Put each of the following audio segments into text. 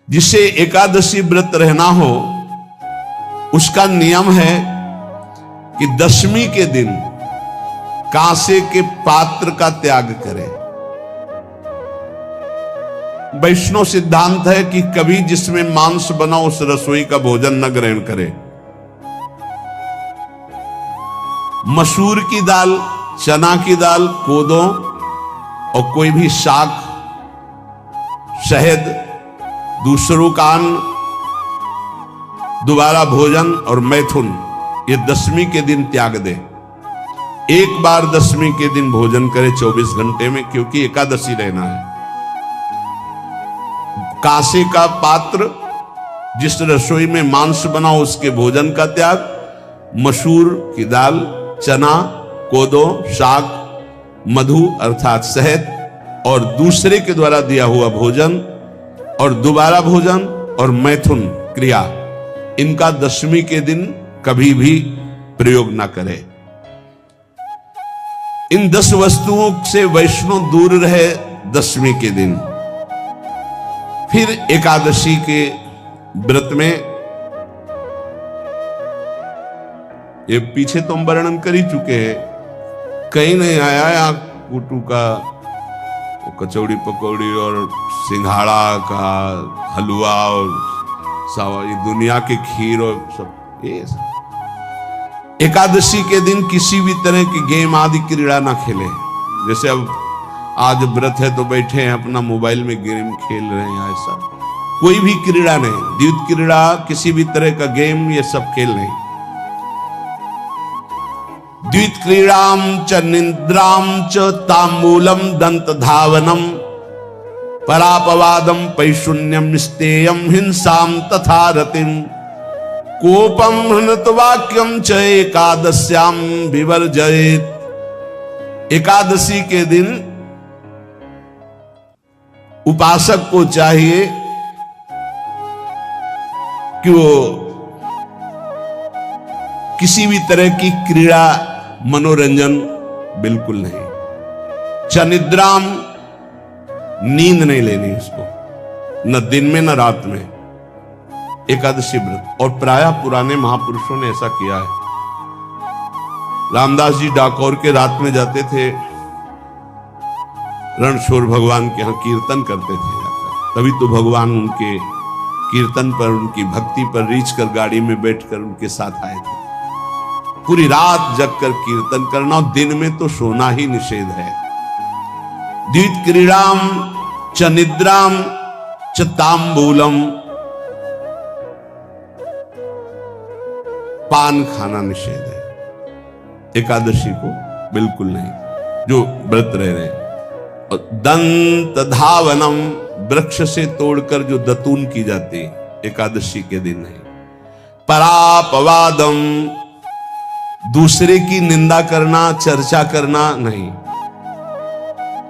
जिसे एकादशी व्रत रहना हो उसका नियम है कि दशमी के दिन कांसे के पात्र का त्याग करें। वैष्णव सिद्धांत है कि कभी जिसमें मांस बना उस रसोई का भोजन न ग्रहण करे। मसूर की दाल, चना की दाल, कोदों और कोई भी शाक, शहद, दूसरों का अन्न, दोबारा भोजन और मैथुन, ये दशमी के दिन त्याग दे। एक बार दशमी के दिन भोजन करे 24 घंटे में, क्योंकि एकादशी रहना है। कांसे का पात्र, जिस रसोई में मांस बना उसके भोजन का त्याग, मसूर की दाल, चना, कोदो, शाक, मधु अर्थात शहद और दूसरे के द्वारा दिया हुआ भोजन और दोबारा भोजन और मैथुन क्रिया, इनका दशमी के दिन कभी भी प्रयोग ना करें। इन 10 वस्तुओं से वैष्णव दूर रहे दशमी के दिन। फिर एकादशी के व्रत में, ये पीछे तो हम वर्णन कर ही चुके हैं, कहीं नहीं आया यहाँ कुटू का कचौड़ी पकौड़ी और सिंघाड़ा का हलवा और ये दुनिया के खीर और सब। ये एकादशी के दिन किसी भी तरह की गेम आदि क्रीड़ा ना खेले। जैसे अब आज व्रत है तो बैठे हैं अपना मोबाइल में गेम खेल रहे हैं, ऐसा कोई भी क्रीड़ा नहीं। द्वैत क्रीड़ा, किसी भी तरह का गेम, ये सब खेल नहीं। द्वैत क्रीड़ाम च निद्राम च तांबूलम दंत धावनम परापवादम पैशून्यम निस्तेयम हिंसाम तथा रतिम कोपम हनत वाक्यम च एकादश्याम विवर्जयेत। एकादशी के दिन उपासक को चाहिए कि वो किसी भी तरह की क्रीड़ा, मनोरंजन बिल्कुल नहीं। चनिद्राम, नींद नहीं लेनी उसको, न दिन में न रात में। एकादशी व्रत, और प्रायः पुराने महापुरुषों ने ऐसा किया है। रामदास जी डाकोर के रात में जाते थे, रणछोड़ भगवान के यहाँ कीर्तन करते थे जाकर। तभी तो भगवान उनके कीर्तन पर, उनकी भक्ति पर रीछ कर गाड़ी में बैठकर उनके साथ आए थे। पूरी रात जगकर कीर्तन करना, और दिन में तो सोना ही निषेध है। द्वैत क्रीड़ाम च निद्राम च तांबूलम, पान खाना निषेध है एकादशी को, बिल्कुल नहीं, जो व्रत रह रहे हैं। और दंत धावनम, वृक्ष से तोड़कर जो दतून की जाती है, एकादशी के दिन नहीं। परापवादम, दूसरे की निंदा करना, चर्चा करना नहीं,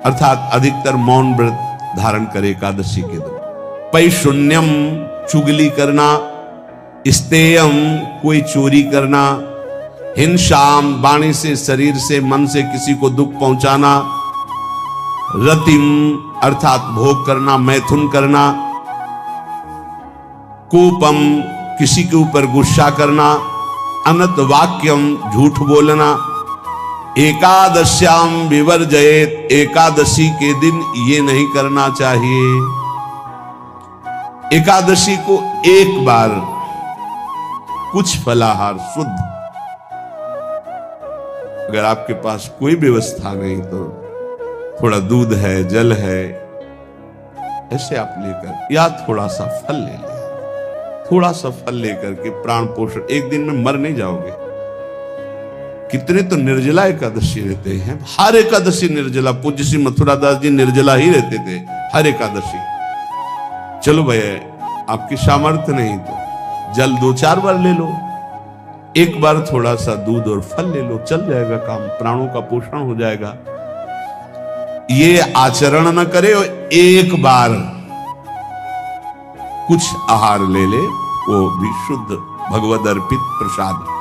अर्थात अधिकतर मौन व्रत धारण करे एकादशी के दिन। पैशून्यम, चुगली करना। स्तेयम, कोई चोरी करना। हिंसाम, वाणी से, शरीर से, मन से किसी को दुख पहुंचाना। रतिम, अर्थात भोग करना, मैथुन करना। कोपम, किसी के ऊपर गुस्सा करना। अनत वाक्यम, झूठ बोलना। एकादश्याम विवर्जयेत, एकादशी के दिन ये नहीं करना चाहिए। एकादशी को एक बार कुछ फलाहार शुद्ध, अगर आपके पास कोई व्यवस्था नहीं तो थोड़ा दूध है, जल है, ऐसे आप लेकर, या थोड़ा सा फल ले लें। थोड़ा सा फल लेकर के प्राण पोषण, एक दिन में मर नहीं जाओगे। कितने तो निर्जला एकादशी रहते हैं, हर एकादशी निर्जला। पूज्य श्री मथुरा दास जी निर्जला ही रहते थे हर एकादशी। चलो भैया आपकी सामर्थ्य नहीं तो जल 2-4 बार ले लो, एक बार थोड़ा सा दूध और फल ले लो, चल जाएगा काम, प्राणों का पोषण हो जाएगा। ये आचरण न करे और एक बार कुछ आहार ले ले, वो भी शुद्ध भगवद अर्पित प्रसाद।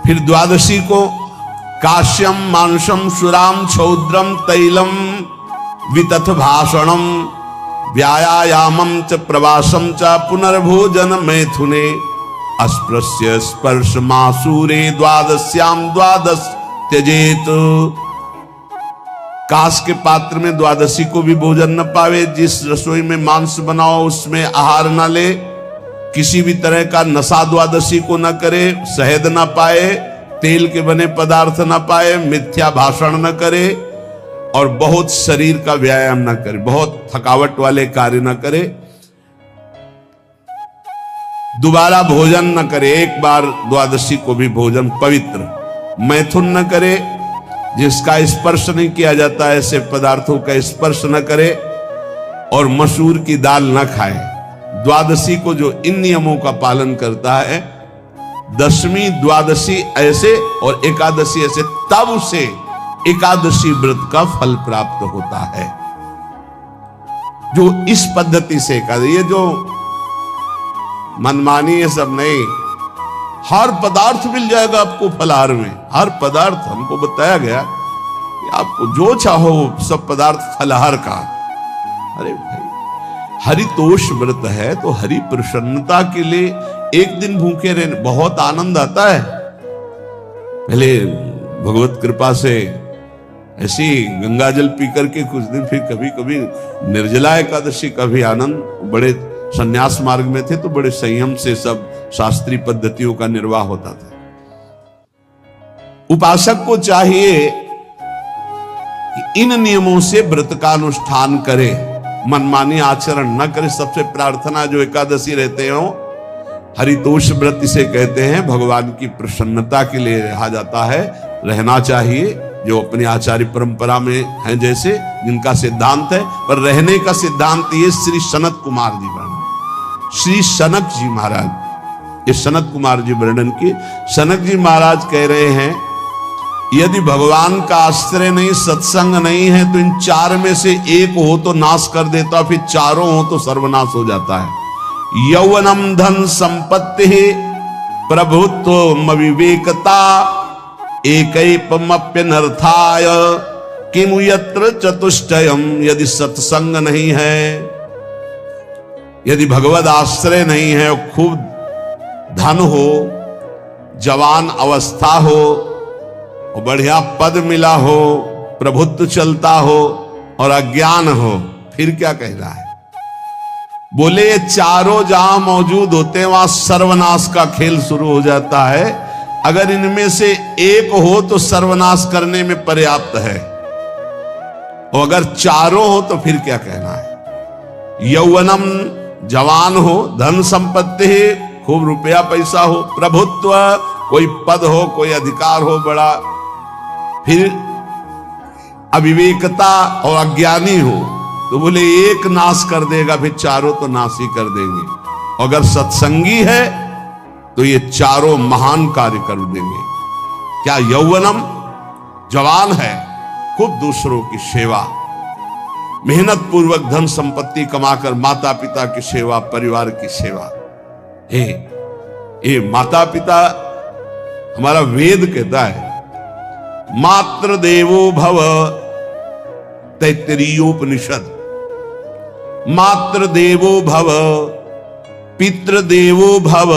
फिर द्वादशी को काश्यम मांसम सुराम छौद्रम तैलम वितथ भाषणम व्यायामं च प्रवासं च पुनर्भोजन मैथुने अस्पृश्य स्पर्श मासूरे द्वादश्यां द्वादश त्यजेत। कांस के पात्र में द्वादशी को भी भोजन न पावे, जिस रसोई में मांस बनाओ उसमें आहार न ले, किसी भी तरह का नशा द्वादशी को न करे, शहद न पाए, तेल के बने पदार्थ न पाए, मिथ्या भाषण न करे और बहुत शरीर का व्यायाम न करे, बहुत थकावट वाले कार्य न करे, दोबारा भोजन न करे, एक बार द्वादशी को भी भोजन पवित्र, मैथुन न करे, जिसका स्पर्श नहीं किया जाता ऐसे पदार्थों का स्पर्श न करे और मसूर की दाल न खाए। द्वादशी को जो इन नियमों का पालन करता है, दशमी द्वादशी ऐसे और एकादशी ऐसे, तब उसे एकादशी व्रत का फल प्राप्त होता है। जो इस पद्धति से एकादशी, ये जो मनमानी है सब नहीं, हर पदार्थ मिल जाएगा आपको फलाहार में, हर पदार्थ हमको बताया गया कि आपको जो चाहो सब पदार्थ फलाहार का। अरे भाई, हरितोष व्रत है तो हरि प्रसन्नता के लिए एक दिन भूखे रहने बहुत आनंद आता है। पहले भगवत कृपा से ऐसी गंगा जल पी करके कुछ दिन, फिर कभी कभी निर्जला एकादशी का भी आनंद। बड़े संन्यास मार्ग में थे तो बड़े संयम से सब शास्त्रीय पद्धतियों का निर्वाह होता था। उपासक को चाहिए कि इन नियमों से व्रत का अनुष्ठान करे, मनमानी आचरण न करे। सबसे प्रार्थना जो एकादशी रहते हो, हरितोष व्रत इसे कहते हैं, भगवान की प्रसन्नता के लिए रहा जाता है, रहना चाहिए। जो अपनी आचार्य परंपरा में है, जैसे जिनका सिद्धांत है, पर रहने का सिद्धांत ये श्री सनत कुमार जी वर्णन, श्री सनक जी महाराज, ये सनत कुमार जी वर्णन की। सनक जी महाराज कह रहे हैं, यदि भगवान का आश्रय नहीं, सत्संग नहीं है, तो इन चार में से एक हो तो नाश कर देता, फिर चारों हो तो सर्वनाश हो जाता है। यौवनम धन संपत्ति प्रभुत्व विवेकता एकैपमप्यनर्थाय किमु यत्र चतुष्टयम। यदि सत्संग नहीं है, यदि भगवद आश्रय नहीं है, खूब धन हो, जवान अवस्था हो, बढ़िया पद मिला हो, प्रभुत्व चलता हो और अज्ञान हो, फिर क्या कह रहा है? बोले ये चारों जहां मौजूद होते हैं वहां सर्वनाश का खेल शुरू हो जाता है। अगर इनमें से एक हो तो सर्वनाश करने में पर्याप्त है, और अगर चारों हो तो फिर क्या कहना है? यौवनम, जवान हो, धन संपत्ति, खूब रुपया पैसा हो, प्रभुत्व, कोई पद हो, कोई अधिकार हो बड़ा, फिर अविवेकता और अज्ञानी हो, तो बोले एक नाश कर देगा, फिर चारों तो नाश ही कर देंगे। अगर सत्संगी है तो ये चारों महान कार्य कर देंगे। क्या यौवनम, जवान है, खूब दूसरों की सेवा, मेहनत पूर्वक धन संपत्ति कमाकर माता पिता की सेवा, परिवार की सेवा। हे माता पिता, हमारा वेद कहता है मातृ देवो भव, तैत्तरीयोपनिषद, मातृ देवो भव, पितृ देवो भव,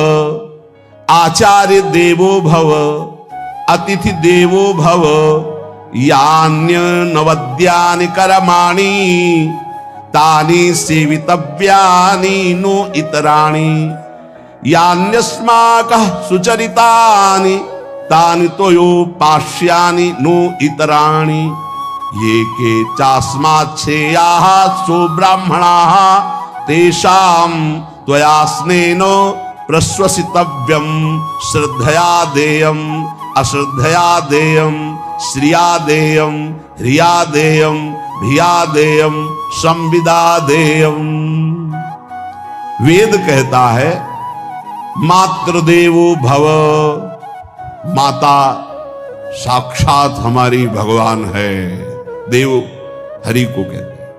आचार्य देवो भव, अतिथि देवो भव, यान्य नवद्यानि कर्माणि तानि सेवितव्यानि नो इतराणि, यान्यस्माकः सुचरितानि तानि तोयोपास्यानि नो इतराणि, ये के चास्माच्छेयाः सो ब्राह्मणाः तेषां त्वया स्नेन प्रश्वसितव्यम, श्रद्धया देयम, अश्रद्धया देयम, श्रिया देयम, ह्रिया देयम, भिया देयम, संविदा देयम। वेद कहता है मातृदेवो भव, माता साक्षात हमारी भगवान है। देव हरि को कहते हैं,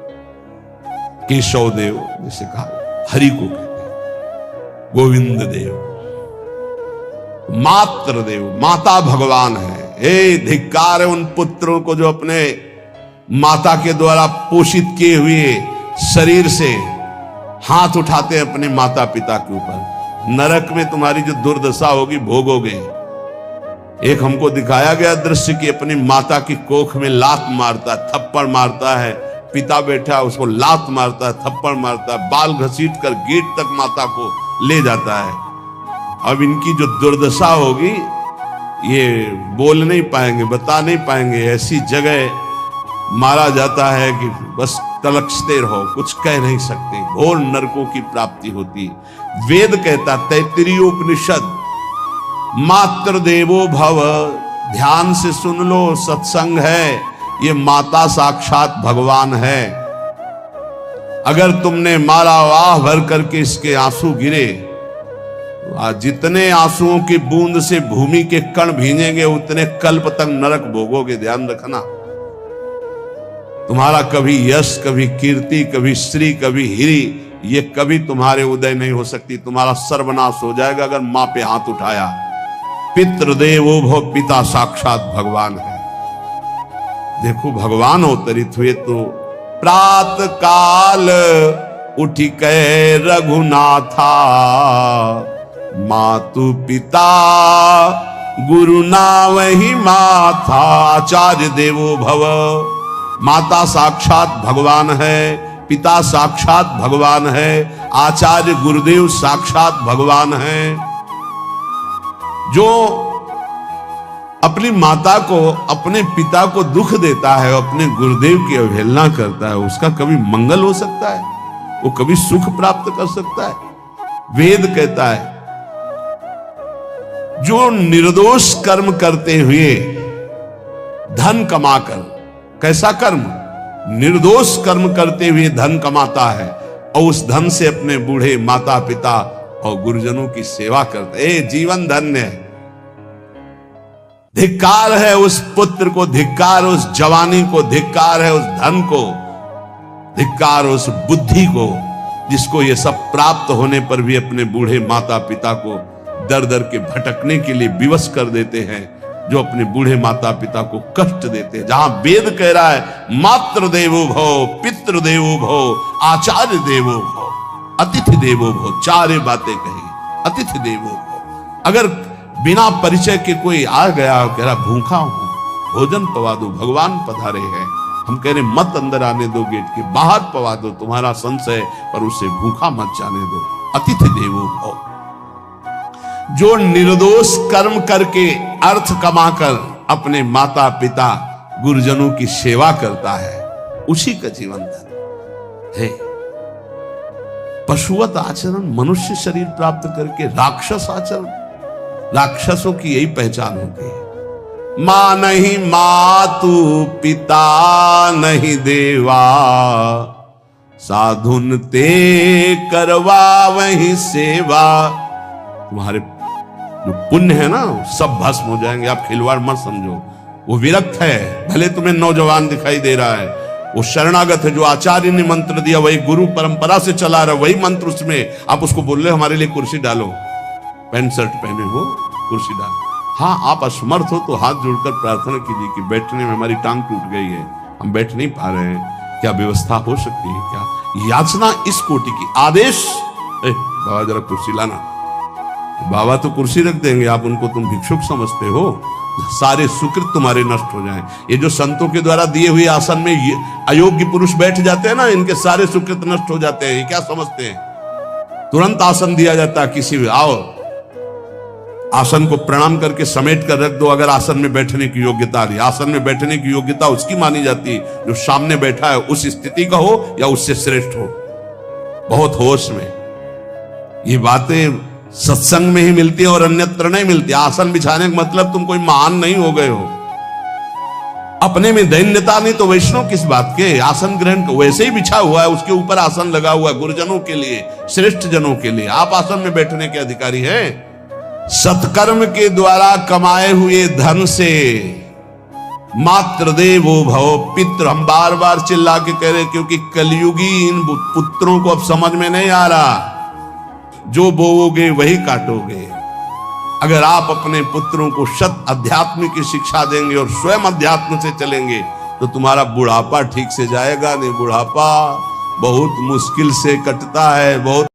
केशव देव जिसे कहा, हरि को कहते हैं, गोविंद देव। मातृ देव, माता भगवान है। धिक्कार है उन पुत्रों को जो अपने माता के द्वारा पोषित किए हुए शरीर से हाथ उठाते हैं अपने माता पिता के ऊपर, नरक में तुम्हारी जो दुर्दशा होगी भोगोगे। एक हमको दिखाया गया दृश्य कि अपनी माता की कोख में लात मारता है, थप्पड़ मारता है, पिता बैठा है उसको लात मारता है, थप्पड़ मारता है, बाल घसीट कर गेट तक माता को ले जाता है। अब इनकी जो दुर्दशा होगी ये बोल नहीं पाएंगे, बता नहीं पाएंगे। ऐसी जगह मारा जाता है कि बस तलकते रहो, कुछ कह नहीं सकते, घोर नरकों की प्राप्ति होती। वेद कहता, तैत्तिरीयोपनिषद, मातृ देवो भव, ध्यान से सुन लो, सत्संग है, ये माता साक्षात भगवान है। अगर तुमने मारा, वाह भर करके इसके आंसू गिरे, जितने आंसुओं की बूंद से भूमि के कण भींजेंगे उतने कल्प तक नरक भोगोगे। ध्यान रखना, तुम्हारा कभी यश, कभी कीर्ति, कभी श्री, कभी हिरी, ये कभी तुम्हारे उदय नहीं हो सकती। तुम्हारा सर्वनाश हो जाएगा अगर मां पे हाथ उठाया। पितृदेवो भव, पिता साक्षात भगवान है। देखो भगवान अवतरित हुए तो प्रात काल उठी कै रघुनाथा, मातु पिता गुरु नावहि माथा। आचार्य देवो भव, माता साक्षात भगवान है, पिता साक्षात भगवान है, आचार्य गुरुदेव साक्षात भगवान है। जो अपनी माता को, अपने पिता को दुख देता है, अपने गुरुदेव की अवहेलना करता है, उसका कभी मंगल हो सकता है? वो कभी सुख प्राप्त कर सकता है? वेद कहता है जो निर्दोष कर्म करते हुए धन कमाकर, कैसा कर्म? निर्दोष कर्म करते हुए धन कमाता है और उस धन से अपने बूढ़े माता पिता और गुरुजनों की सेवा करते, जीवन धन्य है। धिक्कार है उस पुत्र को, धिक्कार उस जवानी को, धिक्कार है उस धन को, धिक्कार उस बुद्धि को जिसको ये सब प्राप्त होने पर भी अपने बूढ़े माता पिता को दर दर के भटकने के लिए विवश कर देते हैं, जो अपने बूढ़े माता पिता को कष्ट देते हैं। जहां वेद कह रहा है मातृ देवो भव, पितृ देवो भव, आचार्य देवो भव, अतिथि देवो भव, चारे बातें कही। अतिथि देवो भव, अगर बिना परिचय के कोई आ गया, कह रहा भूखा हूं, भोजन पवा दो, भगवान पधारे हैं, हम कह रहे मत अंदर आने दो, गेट के बाहर पवा दो, तुम्हारा संशय, पर उसे भूखा मत जाने दो। अतिथि देवो भव, जो निर्दोष कर्म करके अर्थ कमाकर अपने माता पिता गुरुजनों की सेवा करता है, उसी का जीवन धन है। पशुवत आचरण, मनुष्य शरीर प्राप्त करके राक्षस आचरण, राक्षसों की यही पहचान होती है। मां नहीं मातु, पिता नहीं देवा, साधुन ते करवा वही सेवा। तुम्हारे जो पुण्य है ना सब भस्म हो जाएंगे, आप खिलवाड़ मत समझो। वो विरक्त है, भले तुम्हें नौजवान दिखाई दे रहा है, वो शरणागत है, जो आचार्य ने मंत्र दिया वही गुरु परंपरा से चला रहा, वही मंत्र उसमें। आप उसको बोल रहे हमारे लिए कुर्सी डालो, पैंट शर्ट पहने हो, कुर्सी डालो। हाँ, आप असमर्थ हो तो हाथ जोड़कर प्रार्थना कीजिए कि बैठने में हमारी टांग टूट गई है, हम बैठ नहीं पा रहे हैं, क्या व्यवस्था हो सकती है क्या? याचना इस कोटि की। आदेश, बाबा जरा कुर्सी लाना, बाबा तो कुर्सी रख देंगे, आप उनको तुम भिक्षुक समझते हो, सारे सुकृत तुम्हारे नष्ट हो जाएं। ये जो संतों के द्वारा दिए हुए आसन में अयोग्य पुरुष बैठ जाते हैं ना, इनके सारे सुकृत नष्ट हो जाते हैं। ये क्या समझते हैं? तुरंत आसन दिया जाता है, किसी भी आओ, आसन को प्रणाम करके समेट कर रख दो अगर आसन में बैठने की योग्यता आ रही। आसन में बैठने की योग्यता उसकी मानी जाती है जो सामने बैठा है, उस स्थिति का हो या उससे श्रेष्ठ हो। बहुत होश में ये बातें सत्संग में ही मिलती है और अन्यत्र नहीं मिलती। आसन बिछाने का मतलब तुम कोई महान नहीं हो गए हो, अपने में दैन्यता नहीं तो वैष्णव किस बात के? आसन ग्रहण वैसे ही बिछा हुआ है, उसके ऊपर आसन लगा हुआ है गुरुजनों के लिए, श्रेष्ठ जनों के लिए। आप आसन में बैठने के अधिकारी हैं। सत्कर्म के द्वारा कमाए हुए धन से मातृ देवो भव, पितृ, हम बार बार चिल्ला के कह रहे क्योंकि कलयुगी इन पुत्रों को अब समझ में नहीं आ रहा। जो बोओगे वही काटोगे। अगर आप अपने पुत्रों को शत अध्यात्म की शिक्षा देंगे और स्वयं अध्यात्म से चलेंगे तो तुम्हारा बुढ़ापा ठीक से जाएगा नहीं। बुढ़ापा बहुत मुश्किल से कटता है, बहुत